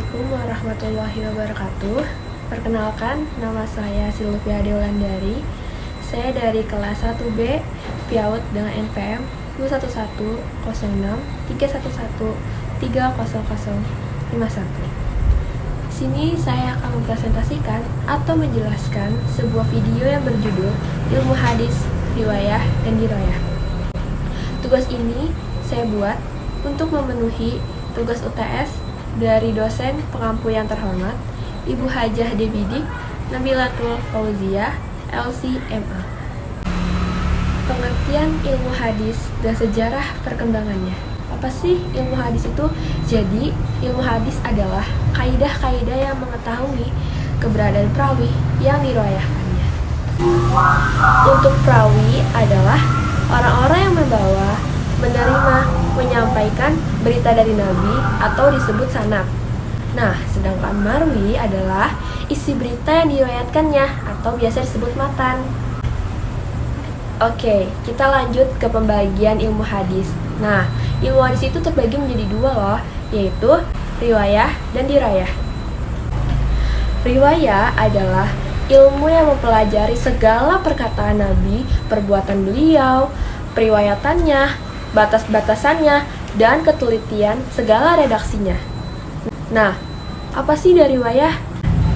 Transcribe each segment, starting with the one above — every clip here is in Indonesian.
Assalamualaikum warahmatullahi wabarakatuh. Perkenalkan, nama saya Silvia Deulandari. Saya dari kelas 1B PIAUD dengan NPM 2110631130051. Di sini saya akan mempresentasikan atau menjelaskan sebuah video yang berjudul Ilmu Hadis, Riwayah, dan Dirayah. Tugas ini saya buat untuk memenuhi tugas UTS dari dosen pengampu yang terhormat, Ibu Hajah Debidik Nabilatul Fauziah, LC.MA. Pengertian ilmu hadis dan sejarah perkembangannya. Apa sih ilmu hadis itu? Jadi, ilmu hadis adalah kaidah-kaidah yang mengetahui keberadaan perawi yang diriwayatkannya. Untuk perawi adalah orang-orang yang membawa, menerima, menyampaikan berita dari Nabi atau disebut sanad. Nah, sedangkan marwi adalah isi berita yang diriwayatkannya atau biasa disebut matan. Oke, kita lanjut ke pembagian ilmu hadis. Nah, ilmu hadis itu terbagi menjadi dua loh, yaitu riwayah dan dirayah. Riwayah adalah ilmu yang mempelajari segala perkataan Nabi, perbuatan beliau, periwayatannya, batas-batasannya, dan ketelitian segala redaksinya. Nah, apa sih dari riwayah?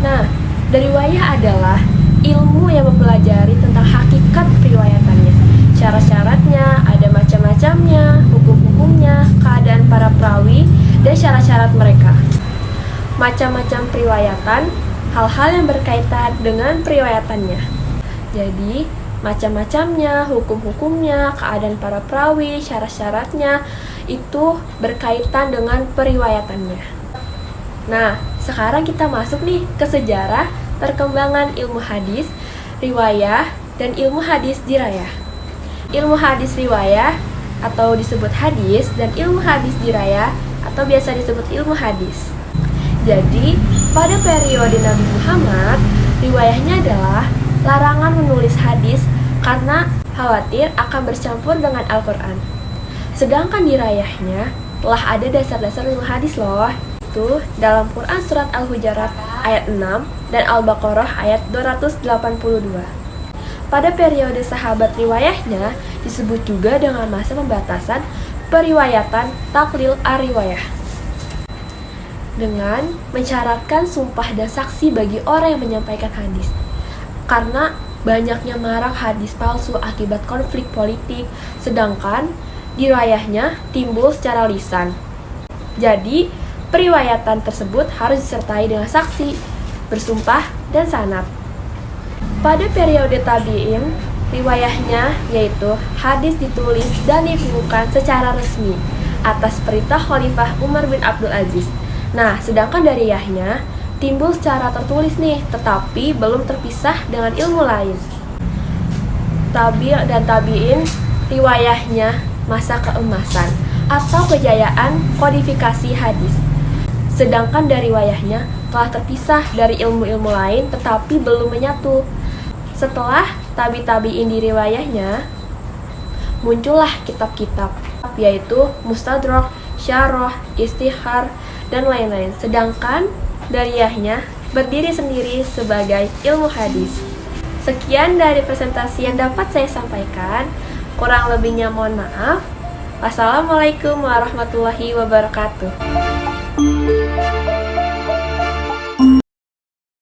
Nah, dari riwayah adalah ilmu yang mempelajari tentang hakikat periwayatannya, syarat-syaratnya, ada macam-macamnya, hukum-hukumnya, keadaan para perawi, dan syarat-syarat mereka. Macam-macam periwayatan, hal-hal yang berkaitan dengan periwayatannya. Jadi, macam-macamnya, hukum-hukumnya, keadaan para perawi, syarat-syaratnya, itu berkaitan dengan periwayatannya. Nah, sekarang kita masuk nih ke sejarah perkembangan ilmu hadis, riwayah, dan ilmu hadis dirayah. Ilmu hadis riwayah atau disebut hadis dan ilmu hadis dirayah atau biasa disebut ilmu hadis. Jadi, pada periode Nabi Muhammad, riwayahnya adalah larangan menulis hadis karena khawatir akan bercampur dengan Al-Quran. Sedangkan dirayahnya telah ada dasar-dasar ilmu hadis loh. Itu dalam Quran surat Al-Hujurat ayat 6 dan Al-Baqarah ayat 282. Pada periode sahabat riwayahnya disebut juga dengan masa pembatasan periwayatan taklil ar-riwayah, dengan mensyaratkan sumpah dan saksi bagi orang yang menyampaikan hadis. Karena banyaknya marak hadis palsu akibat konflik politik, sedangkan riwayahnya timbul secara lisan. Jadi, periwayatan tersebut harus disertai dengan saksi, bersumpah, dan sanad. Pada periode tabi'in, riwayahnya yaitu hadis ditulis dan dikukuhkan secara resmi atas perintah Khalifah Umar bin Abdul Aziz. Nah, sedangkan dari riwayahnya timbul secara tertulis nih, tetapi belum terpisah dengan ilmu lain. Tabi' dan tabi'in, riwayahnya masa keemasan atau kejayaan kodifikasi hadis. Sedangkan dari riwayahnya telah terpisah dari ilmu-ilmu lain tetapi belum menyatu. Setelah tabi-tabi'in di riwayahnya, muncullah kitab-kitab, yaitu Mustadrak, Syarah, Istihar, dan lain-lain. Sedangkan dari riwayahnya berdiri sendiri sebagai ilmu hadis. Sekian dari presentasi yang dapat saya sampaikan. Kurang lebihnya mohon maaf. Wassalamualaikum warahmatullahi wabarakatuh.